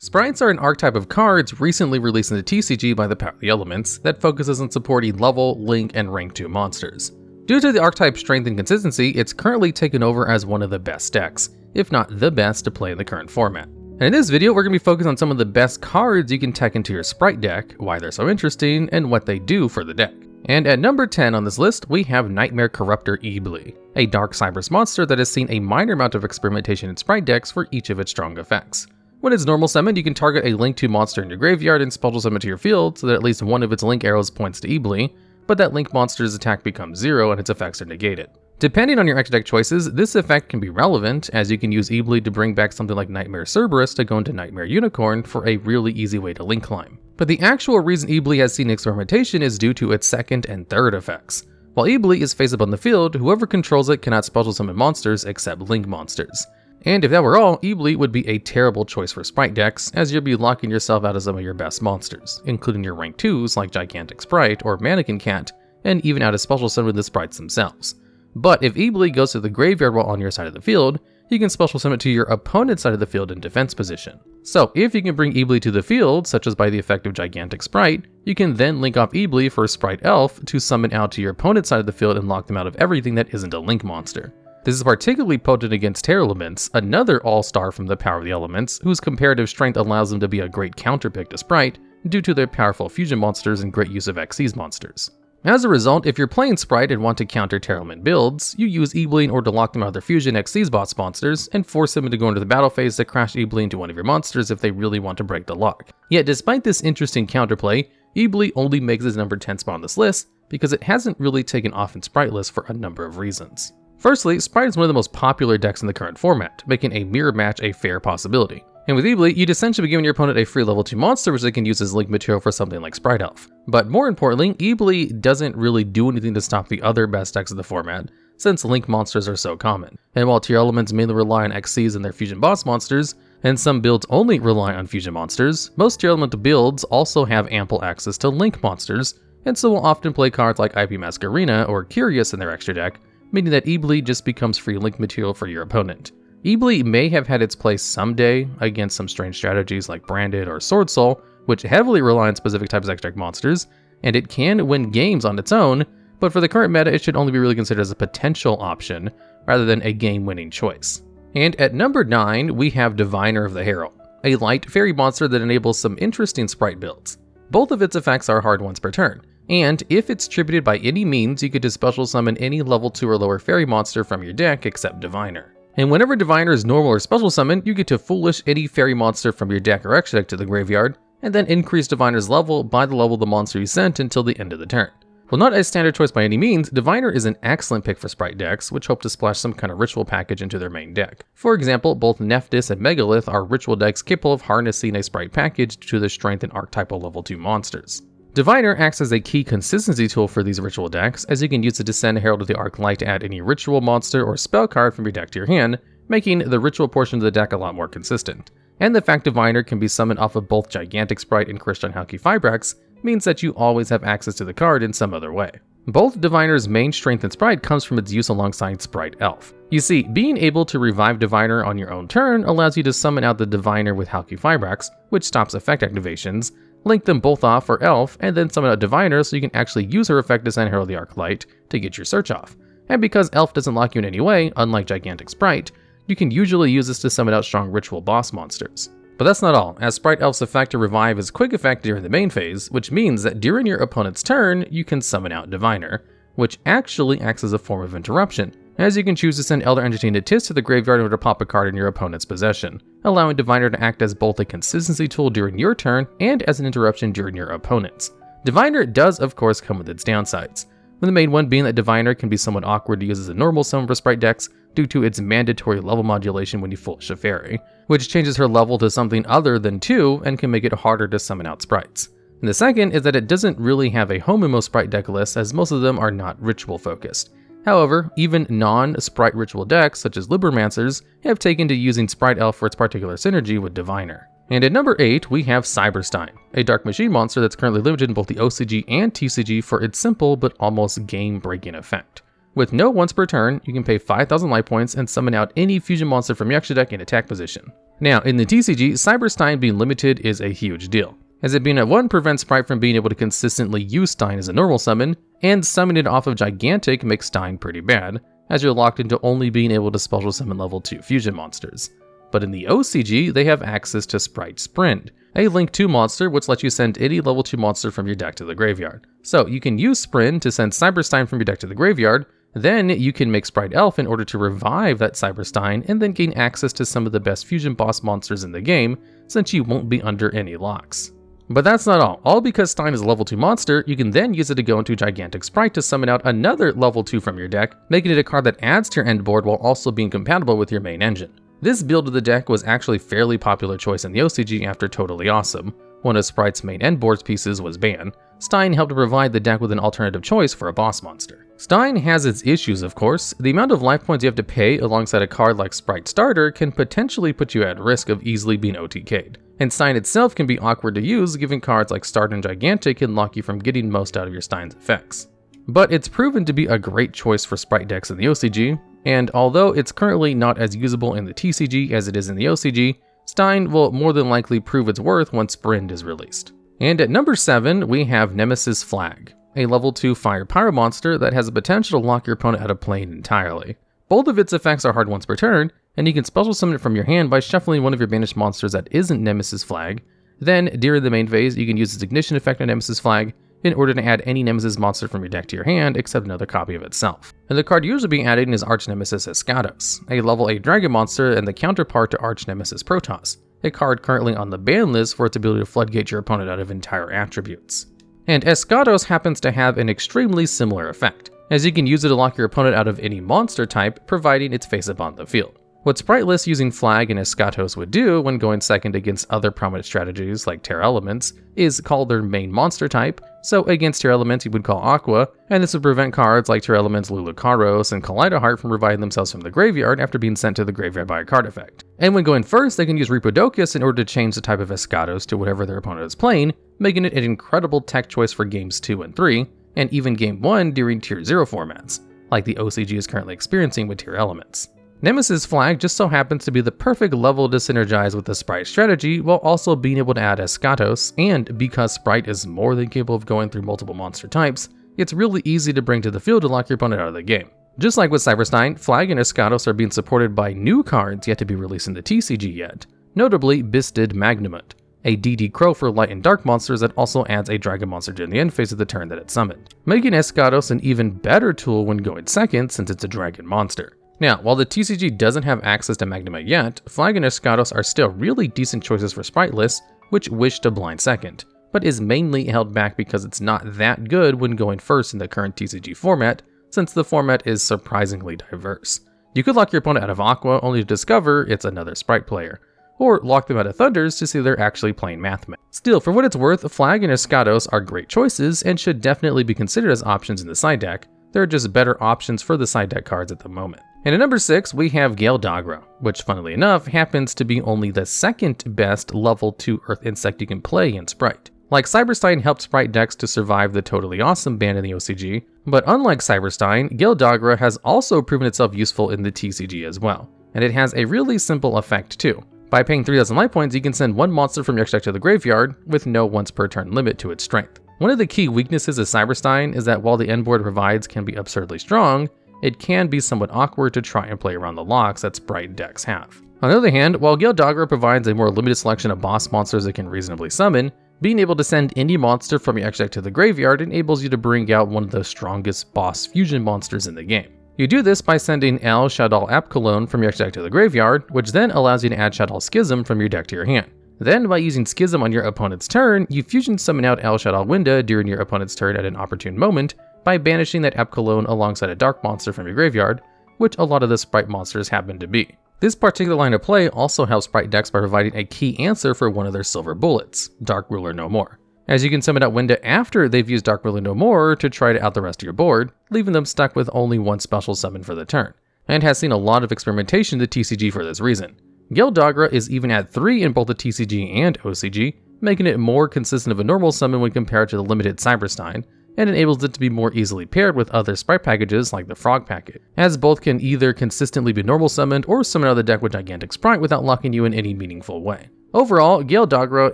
Sprights are an archetype of cards recently released into TCG by the Power of the Elements that focuses on supporting level, link, and rank 2 monsters. Due to the archetype's strength and consistency, it's currently taken over as one of the best decks, if not the best to play in the current format. And in this video, we're going to be focused on some of the best cards you can tech into your Spright deck, why they're so interesting, and what they do for the deck. And at number 10 on this list, we have Knightmare Corruptor Iblee, a dark Cyberse monster that has seen a minor amount of experimentation in Spright decks for each of its strong effects. When it's normal summoned, you can target a Link 2 monster in your graveyard and special summon to your field so that at least one of its Link arrows points to Iblee, but that Link monster's attack becomes 0 and its effects are negated. Depending on your extra deck choices, this effect can be relevant, as you can use Iblee to bring back something like Knightmare Cerberus to go into Knightmare Unicorn for a really easy way to Link climb. But the actual reason Iblee has seen experimentation is due to its second and third effects. While Iblee is face up on the field, whoever controls it cannot special summon monsters except Link monsters. And if that were all, Iblee would be a terrible choice for Spright decks, as you'll be locking yourself out of some of your best monsters, including your rank 2s like Gigantic Spright or Mannequin Cat, and even out of special summon the Sprights themselves. But if Iblee goes to the graveyard while on your side of the field, you can special summon it to your opponent's side of the field in defense position. So if you can bring Iblee to the field, such as by the effect of Gigantic Spright, you can then link off Iblee for Spright Elf to summon out to your opponent's side of the field and lock them out of everything that isn't a Link monster. This is particularly potent against Tearlaments, another all-star from the Power of the Elements, whose comparative strength allows them to be a great counterpick to Spright, due to their powerful fusion monsters and great use of Xyz monsters. As a result, if you're playing Spright and want to counter Tearlament builds, you use Iblee in order to lock them out of their fusion Xyz boss monsters, and force them to go into the battle phase to crash Iblee into one of your monsters if they really want to break the lock. Yet despite this interesting counterplay, Iblee only makes its number 10 spot on this list, because it hasn't really taken off in Spright lists for a number of reasons. Firstly, Spright is one of the most popular decks in the current format, making a mirror match a fair possibility. And with Iblee, you'd essentially be giving your opponent a free level 2 monster which they can use as Link material for something like Spright Elf. But more importantly, Iblee doesn't really do anything to stop the other best decks of the format, since Link monsters are so common. And while tier elements mainly rely on Xyz and their fusion boss monsters, and some builds only rely on fusion monsters, most tier element builds also have ample access to Link monsters, and so will often play cards like IP Masquerena or Curious in their extra deck, meaning that Iblee just becomes free Link material for your opponent. Iblee may have had its place someday against some strange strategies like Branded or Sword Soul, which heavily rely on specific types of extra deck monsters, and it can win games on its own, but for the current meta it should only be really considered as a potential option, rather than a game-winning choice. And at number 9, we have Diviner of the Herald, a light fairy monster that enables some interesting Spright builds. Both of its effects are hard once per turn, and if it's tributed by any means, you could just special summon any level 2 or lower fairy monster from your deck except Diviner. And whenever Diviner is normal or special summon, you get to foolish any fairy monster from your deck or extra deck to the graveyard, and then increase Diviner's level by the level of the monster you sent until the end of the turn. While not a standard choice by any means, Diviner is an excellent pick for Spright decks, which hope to splash some kind of ritual package into their main deck. For example, both Nephthys and Megalith are ritual decks capable of harnessing a Spright package due to their strength and archetypal level 2 monsters. Diviner acts as a key consistency tool for these ritual decks, as you can use it to send Herald of the Arclight to add any ritual monster or spell card from your deck to your hand, making the ritual portion of the deck a lot more consistent. And the fact Diviner can be summoned off of both Gigantic Spright and Christian Halki Fibrax means that you always have access to the card in some other way. Both Diviner's main strength in Spright comes from its use alongside Spright Elf. You see, being able to revive Diviner on your own turn allows you to summon out the Diviner with Halki Fibrax, which stops effect activations, link them both off for Elf, and then summon out Diviner so you can actually use her effect to send Herald the Arclight to get your search off. And because Elf doesn't lock you in any way, unlike Gigantic Spright, you can usually use this to summon out strong ritual boss monsters. But that's not all, as Spright Elf's effect to revive is quick effect during the main phase, which means that during your opponent's turn, you can summon out Diviner, which actually acts as a form of interruption, as you can choose to send Elder Entertained Tis to the graveyard in order to pop a card in your opponent's possession, allowing Diviner to act as both a consistency tool during your turn and as an interruption during your opponent's. Diviner does of course come with its downsides, with the main one being that Diviner can be somewhat awkward to use as a normal summon for Spright decks due to its mandatory level modulation when you foolish a fairy, which changes her level to something other than 2 and can make it harder to summon out Sprights. And the second is that it doesn't really have a home in most Spright deck lists, as most of them are not ritual focused. However, even non-Spright ritual decks, such as Libromancers, have taken to using Spright Elf for its particular synergy with Diviner. And at number 8, we have Cyber-Stein, a dark machine monster that's currently limited in both the OCG and TCG for its simple but almost game-breaking effect. With no once per turn, you can pay 5,000 life points and summon out any fusion monster from your extra deck in attack position. Now, in the TCG, Cyber-Stein being limited is a huge deal, as it being at 1 prevents Spright from being able to consistently use Stein as a normal summon, and summoning it off of Gigantic makes Stein pretty bad, as you're locked into only being able to special summon level 2 fusion monsters. But in the OCG, they have access to Spright Sprint, a Link 2 monster which lets you send any level 2 monster from your deck to the graveyard. So you can use Sprint to send Cyber-Stein from your deck to the graveyard, then you can make Spright Elf in order to revive that Cyber-Stein and then gain access to some of the best fusion boss monsters in the game, since you won't be under any locks. But that's not all. All because Stein is a level 2 monster, you can then use it to go into Gigantic Spright to summon out another level 2 from your deck, making it a card that adds to your end board while also being compatible with your main engine. This build of the deck was actually a fairly popular choice in the OCG after Totally Awesome. One of Spright's main end board pieces was banned. Stein helped to provide the deck with an alternative choice for a boss monster. Stein has its issues, of course. The amount of life points you have to pay alongside a card like Spright Starter can potentially put you at risk of easily being OTK'd. And Stein itself can be awkward to use, given cards like Starter and Gigantic can lock you from getting most out of your Stein's effects. But it's proven to be a great choice for Spright decks in the OCG, and although it's currently not as usable in the TCG as it is in the OCG, Stein will more than likely prove its worth once Sprint is released. And at number 7, we have Nemeses Flag, a level 2 Fire Pyro monster that has the potential to lock your opponent out of plane entirely. Both of its effects are hard once per turn, and you can special summon it from your hand by shuffling one of your banished monsters that isn't Nemeses Flag. Then, during the main phase, you can use its ignition effect on Nemeses Flag in order to add any Nemesis monster from your deck to your hand except another copy of itself. And the card usually being added is Arch Nemesis Escados, a level 8 dragon monster and the counterpart to Arch Nemesis Protoss, a card currently on the ban list for its ability to floodgate your opponent out of entire attributes. And Escados happens to have an extremely similar effect, as you can use it to lock your opponent out of any monster type, providing it's face up on the field. What Spright lists using Flag and Escatos would do when going second against other prominent strategies like Terra Elements is call their main monster type. So against Terra Elements you would call Aqua, and this would prevent cards like Terra Elements Lil-la and Kaleidoheart from reviving themselves from the graveyard after being sent to the graveyard by a card effect. And when going first, they can use Repodocus in order to change the type of Escatos to whatever their opponent is playing, making it an incredible tech choice for games 2 and 3, and even game 1 during tier 0 formats, like the OCG is currently experiencing with Terra Elements. Nemeses Flag just so happens to be the perfect level to synergize with the Spright strategy while also being able to add Escatos, and because Spright is more than capable of going through multiple monster types, it's really easy to bring to the field to lock your opponent out of the game. Just like with Cyber-Stein, Flag and Escatos are being supported by new cards yet to be released in the TCG yet, notably Bisted Magnumut, a DD Crow for light and dark monsters that also adds a dragon monster during the end phase of the turn that it's summoned, making Escatos an even better tool when going second since it's a dragon monster. Now, while the TCG doesn't have access to Magnumut yet, Flag and Escatos are still really decent choices for Spright lists which wish to blind second, but is mainly held back because it's not that good when going first in the current TCG format, since the format is surprisingly diverse. You could lock your opponent out of Aqua only to discover it's another Spright player, or lock them out of Thunders to see they're actually playing Mathman. Still, for what it's worth, Flag and Escatos are great choices and should definitely be considered as options in the side deck. There are just better options for the side deck cards at the moment. And at number 6, we have Gale Dogra, which funnily enough happens to be only the second best level 2 Earth Insect you can play in Spright. Like Cyber-Stein helped Spright decks to survive the Totally Awesome ban in the OCG, but unlike Cyber-Stein, Gale Dogra has also proven itself useful in the TCG as well. And it has a really simple effect too. By paying 3,000 life points, you can send one monster from your deck to the graveyard with no once per turn limit to its strength. One of the key weaknesses of Cyber-Stein is that while the end board it provides can be absurdly strong, it can be somewhat awkward to try and play around the locks that Spright decks have. On the other hand, while Gale Dogra provides a more limited selection of boss monsters it can reasonably summon, being able to send any monster from your deck to the graveyard enables you to bring out one of the strongest boss fusion monsters in the game. You do this by sending El Shadal Apkalon from your deck to the graveyard, which then allows you to add Shadal Schism from your deck to your hand. Then, by using Schism on your opponent's turn, you fusion summon out El Shadal Winda during your opponent's turn at an opportune moment by banishing that Apkalon alongside a dark monster from your graveyard, which a lot of the Spright monsters happen to be. This particular line of play also helps Spright decks by providing a key answer for one of their silver bullets, Dark Ruler No More, as you can summon out Winda after they've used Dark Ruler No More to try to out the rest of your board, leaving them stuck with only one special summon for the turn, and has seen a lot of experimentation in the TCG for this reason. Gale Dogra is even at 3 in both the TCG and OCG, making it more consistent of a normal summon when compared to the limited Cyber-Stein, and enables it to be more easily paired with other sprite packages like the Frog packet, as both can either consistently be normal summoned or summon out of the deck with Gigantic Spright without locking you in any meaningful way. Overall, Gale Dogra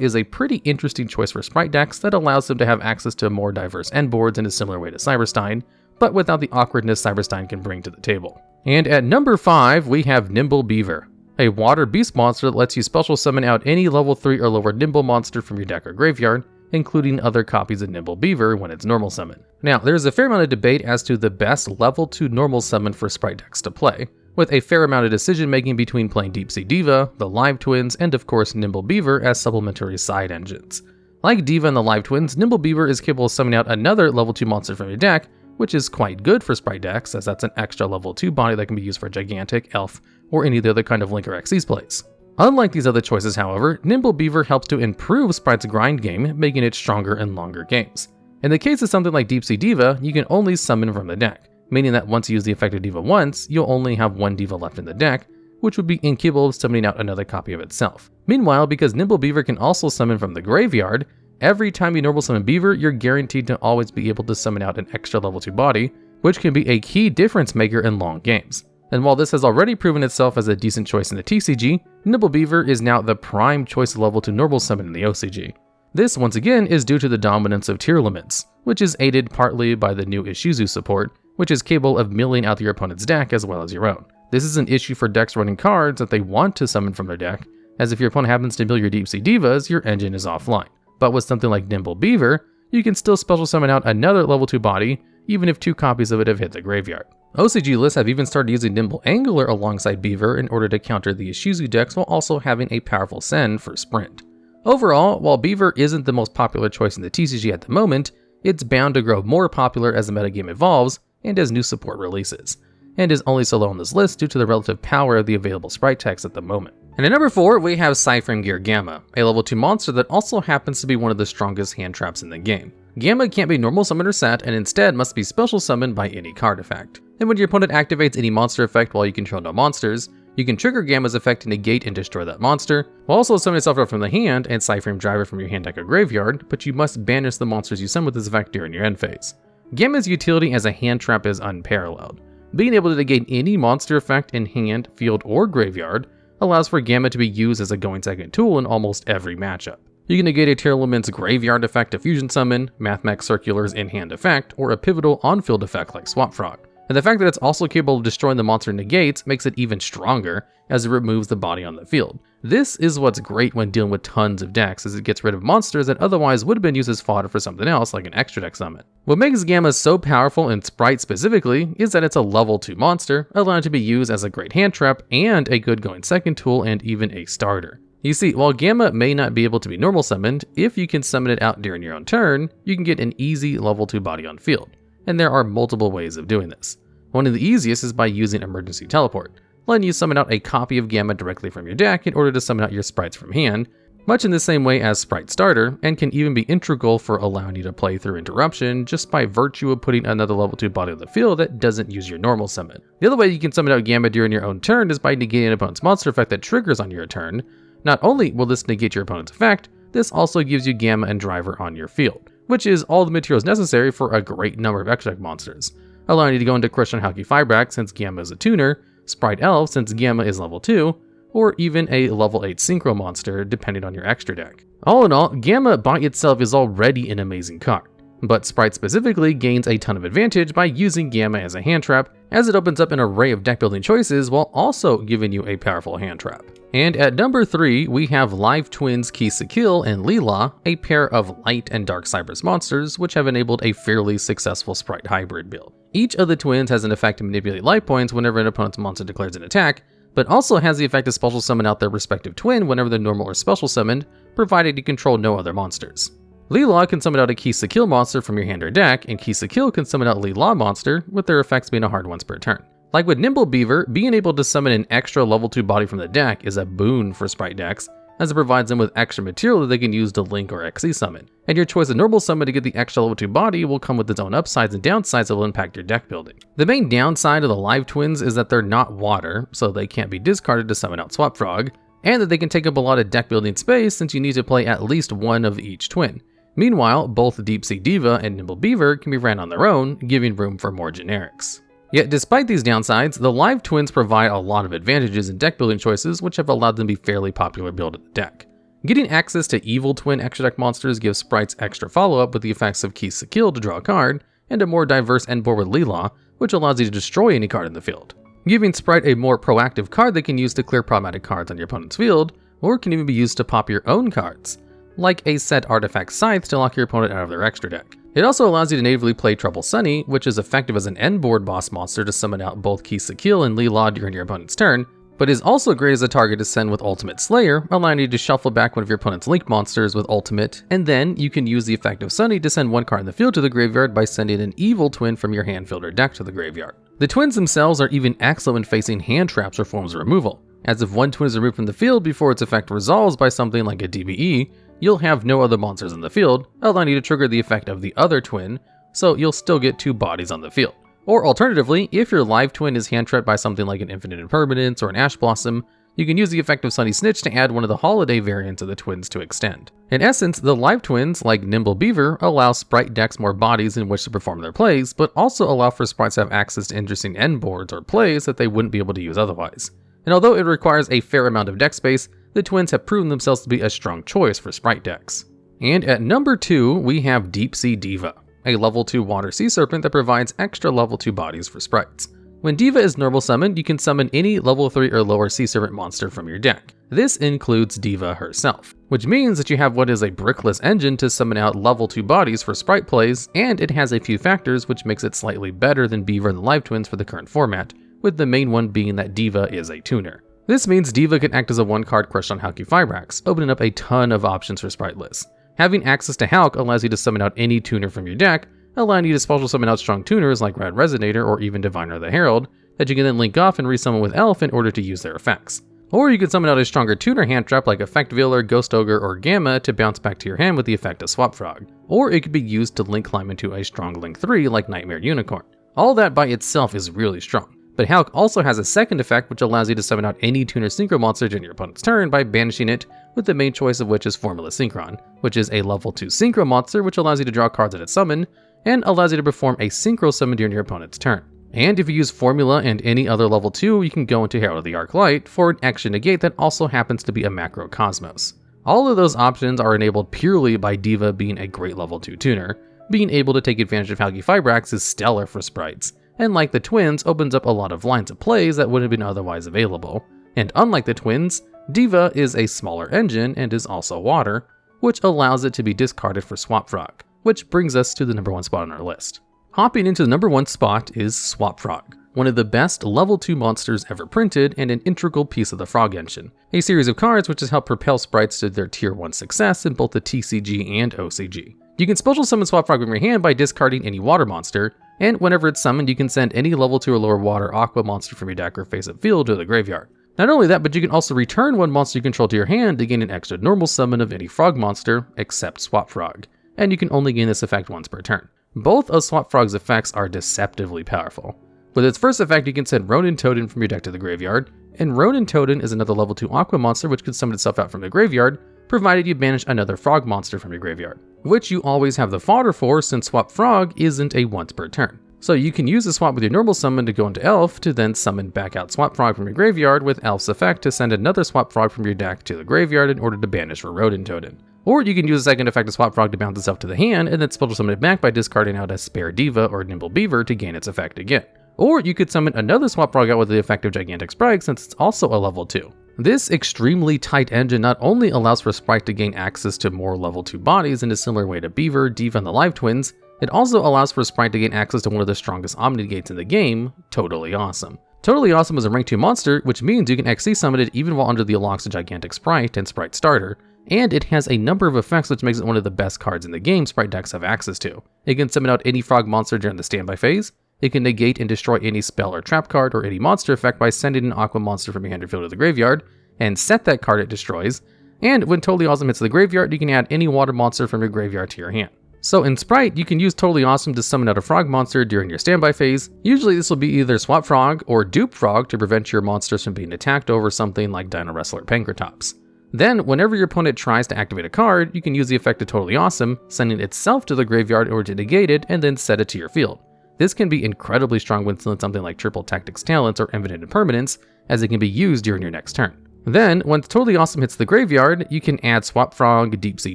is a pretty interesting choice for Spright decks that allows them to have access to more diverse endboards in a similar way to Cyber-Stein, but without the awkwardness Cyber-Stein can bring to the table. And at number 5, we have Nimble Beaver, a water beast monster that lets you special summon out any level 3 or lower Nimble monster from your deck or graveyard, including other copies of Nimble Beaver when it's normal summon. Now, there's a fair amount of debate as to the best level 2 normal summon for Spright decks to play, with a fair amount of decision making between playing Sea Diva, the Live Twins, and of course Nimble Beaver as supplementary side engines. Like Diva and the Live Twins, Nimble Beaver is capable of summoning out another level 2 monster from your deck, which is quite good for Spright decks, as that's an extra level 2 body that can be used for Gigantic, Elf, or any of the other kind of Link or Xyz plays. Unlike these other choices, however, Nimble Beaver helps to improve Spright's grind game, making it stronger in longer games. In the case of something like Sea Diva, you can only summon from the deck, meaning that once you use the effect of Diva once, you'll only have one Diva left in the deck, which would be incapable of summoning out another copy of itself. Meanwhile, because Nimble Beaver can also summon from the graveyard, every time you normal summon Beaver, you're guaranteed to always be able to summon out an extra level 2 body, which can be a key difference maker in long games. And while this has already proven itself as a decent choice in the TCG, Nimble Beaver is now the prime choice level to normal summon in the OCG. This, once again, is due to the dominance of tier limits, which is aided partly by the new Ishizu support, which is capable of milling out your opponent's deck as well as your own. This is an issue for decks running cards that they want to summon from their deck, as if your opponent happens to mill your Sea Divas, your engine is offline. But with something like Nimble Beaver, you can still special summon out another level 2 body, even if 2 copies of it have hit the graveyard. OCG lists have even started using Nimble Angler alongside Beaver in order to counter the Ishizu decks while also having a powerful send for sprint. Overall, while Beaver isn't the most popular choice in the TCG at the moment, it's bound to grow more popular as the metagame evolves and as new support releases, and is only so low on this list due to the relative power of the available Spright techs at the moment. And at number 4, we have Psy-Framegear Gamma, a level 2 monster that also happens to be one of the strongest hand traps in the game. Gamma can't be normal summoned or set, and instead must be special summoned by any card effect. And when your opponent activates any monster effect while you control no monsters, you can trigger Gamma's effect to negate and destroy that monster, while also summoning yourself out from the hand and Psy-Frame Driver from your hand deck or graveyard, but you must banish the monsters you summon with this effect during your end phase. Gamma's utility as a hand trap is unparalleled. Being able to negate any monster effect in hand, field, or graveyard allows for Gamma to be used as a going second tool in almost every matchup. You can negate a Tier Element's graveyard effect to fusion summon, Mathmech Circular's in-hand effect, or a pivotal on-field effect like Swap Frog. And the fact that it's also capable of destroying the monster negates makes it even stronger, as it removes the body on the field. This is what's great when dealing with tons of decks, as it gets rid of monsters that otherwise would have been used as fodder for something else like an extra deck summon. What makes Gamma so powerful in Spright specifically is that it's a level 2 monster, allowed to be used as a great hand trap and a good going second tool and even a starter. You see, while Gamma may not be able to be normal summoned, if you can summon it out during your own turn, you can get an easy level 2 body on field. And there are multiple ways of doing this. One of the easiest is by using Emergency Teleport, letting you summon out a copy of Gamma directly from your deck in order to summon out your Sprights from hand, much in the same way as Spright Starter, and can even be integral for allowing you to play through Interruption just by virtue of putting another level 2 body on the field that doesn't use your normal summon. The other way you can summon out Gamma during your own turn is by negating an opponent's monster effect that triggers on your turn. Not only will this negate your opponent's effect, this also gives you Gamma and Driver on your field, which is all the materials necessary for a great number of extra deck monsters, allowing you to go into Christian Halki Fibrax since Gamma is a tuner, Spright Elf since Gamma is level 2, or even a level 8 Synchro monster depending on your extra deck. All in all, Gamma by itself is already an amazing card, but Spright specifically gains a ton of advantage by using Gamma as a hand trap, as it opens up an array of deck building choices while also giving you a powerful hand trap. And at number 3, we have Live Twins Ki-sikil and Lil-la, a pair of light and dark Cybers monsters which have enabled a fairly successful Spright hybrid build. Each of the twins has an effect to manipulate life points whenever an opponent's monster declares an attack, but also has the effect to special summon out their respective twin whenever they're normal or special summoned, provided you control no other monsters. Lil-la can summon out a Ki-sikil monster from your hand or deck, and Ki-sikil can summon out Lil-la monster, with their effects being a hard once per turn. Like with Nimble Beaver, being able to summon an extra level 2 body from the deck is a boon for Spright decks, as it provides them with extra material that they can use to link or XC summon. And your choice of normal summon to get the extra level 2 body will come with its own upsides and downsides that will impact your deck building. The main downside of the Live Twins is that they're not water, so they can't be discarded to summon out Swap Frog, and that they can take up a lot of deck building space since you need to play at least one of each twin, Meanwhile, both Deep-Sea Diva and Nimble Beaver can be ran on their own, giving room for more generics. Yet despite these downsides, the live twins provide a lot of advantages in deck building choices which have allowed them to be fairly popular build in the deck. Getting access to evil twin extra deck monsters gives Sprights extra follow-up with the effects of Ki-sikil to draw a card, and a more diverse endboard with Lil-la, which allows you to destroy any card in the field. Giving Spright a more proactive card they can use to clear problematic cards on your opponent's field, or can even be used to pop your own cards, like a set artifact Scythe to lock your opponent out of their extra deck. It also allows you to natively play Trouble Sunny, which is effective as an endboard boss monster to summon out both Ki-sikil and Lil-la during your opponent's turn, but is also great as a target to send with Ultimate Slayer, allowing you to shuffle back one of your opponent's link monsters with Ultimate, and then you can use the effect of Sunny to send one card in the field to the graveyard by sending an evil twin from your hand field or deck to the graveyard. The twins themselves are even excellent when facing hand traps or forms of removal, as if one twin is removed from the field before its effect resolves by something like a DBE, you'll have no other monsters in the field, allowing you to trigger the effect of the other twin, so you'll still get 2 bodies on the field. Or alternatively, if your live twin is hand trapped by something like an Infinite Impermanence or an Ash Blossom, you can use the effect of Sunny Snitch to add one of the holiday variants of the twins to extend. In essence, the live twins, like Nimble Beaver, allow Spright decks more bodies in which to perform their plays, but also allow for Sprights to have access to interesting endboards or plays that they wouldn't be able to use otherwise. And although it requires a fair amount of deck space, the twins have proven themselves to be a strong choice for Spright decks. And at number 2, we have Deep-Sea Diva, a level 2 water sea serpent that provides extra level 2 bodies for Sprights. When Diva is normal summoned, you can summon any level 3 or lower sea serpent monster from your deck. This includes Diva herself, which means that you have what is a brickless engine to summon out level 2 bodies for Spright plays, and it has a few factors which makes it slightly better than Beaver and the live twins for the current format, with the main one being that Diva is a tuner. This means Diva can act as a 1-card crush on Hulky-Fibrax, opening up a ton of options for Spright lists. Having access to Hulk allows you to summon out any tuner from your deck, allowing you to special summon out strong tuners like Red Resonator or even Diviner the Herald, that you can then link off and resummon with Elf in order to use their effects. Or you can summon out a stronger tuner hand trap like Effect Veiler, Ghost Ogre, or Gamma to bounce back to your hand with the effect of Swap Frog. Or it could be used to link climb into a strong link 3 like Knightmare Unicorn. All that by itself is really strong. But Hulk also has a second effect which allows you to summon out any tuner synchro monster during your opponent's turn by banishing it, with the main choice of which is Formula Synchron, which is a level 2 synchro monster which allows you to draw cards at its summon, and allows you to perform a synchro summon during your opponent's turn. And if you use Formula and any other level 2, you can go into Herald of the Arclight for an extra negate that also happens to be a Macro Cosmos. All of those options are enabled purely by Diva being a great level 2 tuner. Being able to take advantage of Hulky-Fibrax is stellar for Sprights, and like the twins, opens up a lot of lines of plays that wouldn't have been otherwise available. And unlike the twins, Diva is a smaller engine and is also water, which allows it to be discarded for Swap Frog, which brings us to the number 1 spot on our list. Hopping into the number 1 spot is Swap Frog, one of the best level 2 monsters ever printed and an integral piece of the Frog engine, a series of cards which has helped propel Sprights to their tier 1 success in both the TCG and OCG. You can special summon Swap Frog from your hand by discarding any water monster, and whenever it's summoned, you can send any level 2 or lower water aqua monster from your deck or face-up field to the graveyard. Not only that, but you can also return one monster you control to your hand to gain an extra normal summon of any frog monster, except Swap Frog, and you can only gain this effect once per turn. Both of Swap Frog's effects are deceptively powerful. With its first effect, you can send Ronin Totem from your deck to the graveyard, and Ronin Totem is another level 2 aqua monster which can summon itself out from the graveyard, provided you banish another frog monster from your graveyard, which you always have the fodder for since Swap Frog isn't a once per turn. So you can use the swap with your normal summon to go into Elf to then summon back out Swap Frog from your graveyard with Elf's effect to send another Swap Frog from your deck to the graveyard in order to banish for Ronin Totem. Or you can use the second effect of Swap Frog to bounce itself to the hand and then special summon it back by discarding out a Spare Diva or Nimble Beaver to gain its effect again. Or you could summon another Swap Frog out with the effect of Gigantic Sprite since it's also a level 2. This extremely tight engine not only allows for Spright to gain access to more level 2 bodies in a similar way to Beaver, Diva, and the Live Twins, it also allows for Spright to gain access to one of the strongest Omni-Negates in the game, Totally Awesome. Totally Awesome is a rank 2 monster, which means you can XC summon it even while under the locks of Gigantic Spright and Spright Starter, and it has a number of effects which makes it one of the best cards in the game Spright decks have access to. It can summon out any frog monster during the standby phase, it can negate and destroy any spell or trap card or any monster effect by sending an aqua monster from your hand or field to the graveyard, and set that card it destroys, and when Totally Awesome hits the graveyard, you can add any water monster from your graveyard to your hand. So in Spright, you can use Totally Awesome to summon out a frog monster during your standby phase. Usually this will be either Swap Frog or Dupe Frog to prevent your monsters from being attacked over something like Dino Wrestler Pankratops. Then, whenever your opponent tries to activate a card, you can use the effect of Totally Awesome, sending itself to the graveyard in order to negate it, and then set it to your field. This can be incredibly strong when still in something like Triple Tactics Talents or Infinite Impermanence, as it can be used during your next turn. Then, once Totally Awesome hits the graveyard, you can add Swap Frog, Sea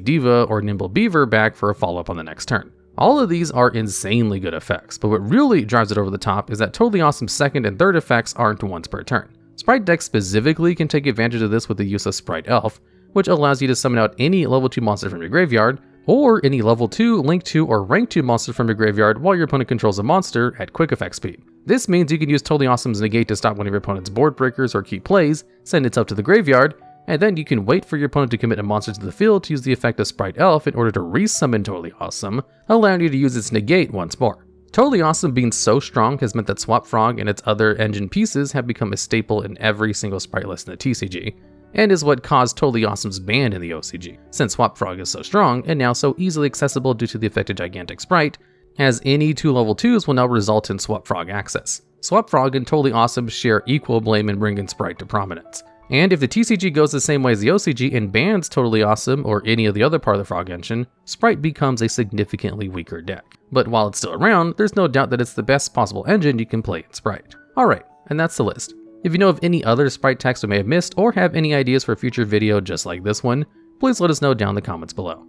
Diva, or Nimble Beaver back for a follow-up on the next turn. All of these are insanely good effects, but what really drives it over the top is that Totally Awesome's second and third effects aren't once per turn. Spright decks specifically can take advantage of this with the use of Spright Elf, which allows you to summon out any level 2 monster from your graveyard, or any level 2, link 2, or rank 2 monster from your graveyard while your opponent controls a monster at quick effect speed. This means you can use Totally Awesome's negate to stop one of your opponent's board breakers or key plays, send it up to the graveyard, and then you can wait for your opponent to commit a monster to the field to use the effect of Spright Elf in order to resummon Totally Awesome, allowing you to use its negate once more. Totally Awesome being so strong has meant that Swap Frog and its other engine pieces have become a staple in every single Spright list in the TCG, and is what caused Totally Awesome's ban in the OCG, since Swap Frog is so strong and now so easily accessible due to the effect of Gigantic Spright, as any 2 level 2s will now result in Swap Frog access. Swap Frog and Totally Awesome share equal blame in bringing Spright to prominence. And if the TCG goes the same way as the OCG and bans Totally Awesome or any of the other part of the Frog engine, Spright becomes a significantly weaker deck. But while it's still around, there's no doubt that it's the best possible engine you can play in Spright. Alright, and that's the list. If you know of any other Spright text we may have missed or have any ideas for a future video just like this one, please let us know down in the comments below.